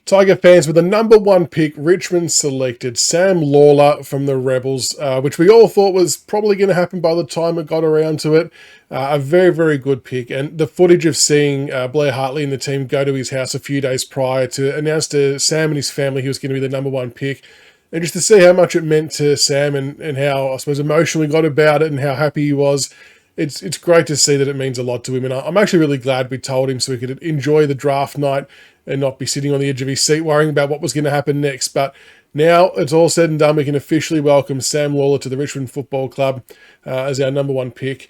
Tiger fans, with the number 1 pick, Richmond selected Sam Lawler from the Rebels, which we all thought was probably going to happen by the time it got around to it. A very, very good pick. And the footage of seeing Blair Hartley and the team go to his house a few days prior to announce to Sam and his family he was going to be the number 1 pick, and just to see how much it meant to Sam and how, I suppose, emotional he got about it and how happy he was. It's great to see that it means a lot to him, and I'm actually really glad we told him so he could enjoy the draft night and not be sitting on the edge of his seat worrying about what was going to happen next. But now it's all said and done, we can officially welcome Sam Lawler to the Richmond Football Club as our number 1 pick.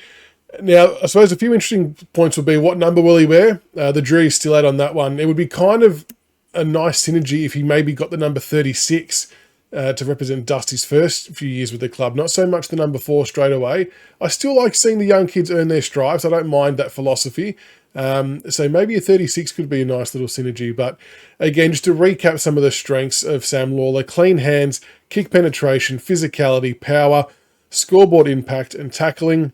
Now, I suppose a few interesting points would be, what number will he wear? The jury's still out on that one. It would be kind of a nice synergy if he maybe got the number 36 to represent Dusty's first few years with the club, not so much the number 4 straight away. I still like seeing the young kids earn their stripes. I don't mind that philosophy. So maybe a 36 could be a nice little synergy. But again, just to recap some of the strengths of Sam Lawler: clean hands, kick penetration, physicality, power, scoreboard impact, and tackling.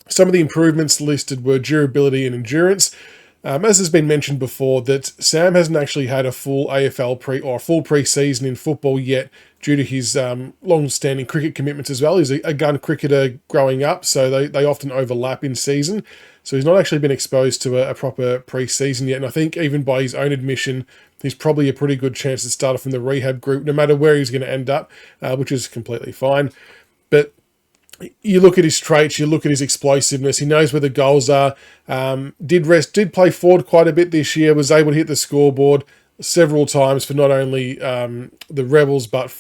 Some of the improvements listed were durability and endurance. As has been mentioned before, that Sam hasn't actually had a full AFL full pre-season in football yet, due to his long-standing cricket commitments as well. He's a gun cricketer growing up, so they often overlap in season. So he's not actually been exposed to a proper pre-season yet. And I think even by his own admission, he's probably a pretty good chance to start off from the rehab group, no matter where he's going to end up, which is completely fine. But you look at his traits, you look at his explosiveness, he knows where the goals are, did play forward quite a bit this year, was able to hit the scoreboard several times for not only the Rebels, but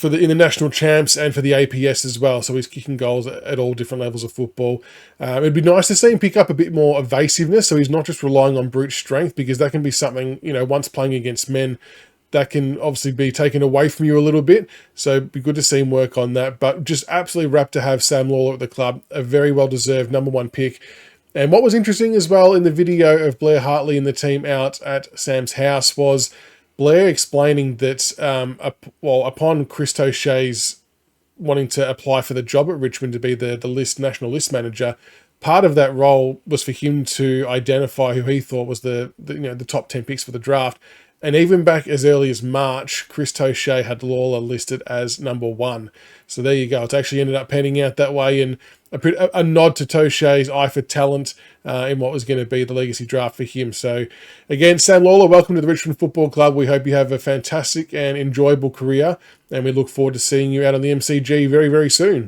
in the national champs and for the APS as well. So he's kicking goals at all different levels of football. It'd be nice to see him pick up a bit more evasiveness, so he's not just relying on brute strength, because that can be something, once playing against men, that can obviously be taken away from you a little bit. So it'd be good to see him work on that. But just absolutely wrapped to have Sam Lawler at the club. A very well-deserved number 1 pick. And what was interesting as well in the video of Blair Hartley and the team out at Sam's house was Blair explaining that, upon Chris O'Shea's wanting to apply for the job at Richmond to be the national list manager, part of that role was for him to identify who he thought was the top 10 picks for the draft. And even back as early as March, Chris O'Shea had Lawler listed as number 1. So there you go. It's actually ended up panning out that way, and a nod to O'Shea's eye for talent in what was going to be the legacy draft for him. So again, Sam Lawler, welcome to the Richmond Football Club. We hope you have a fantastic and enjoyable career, and we look forward to seeing you out on the MCG very, very soon.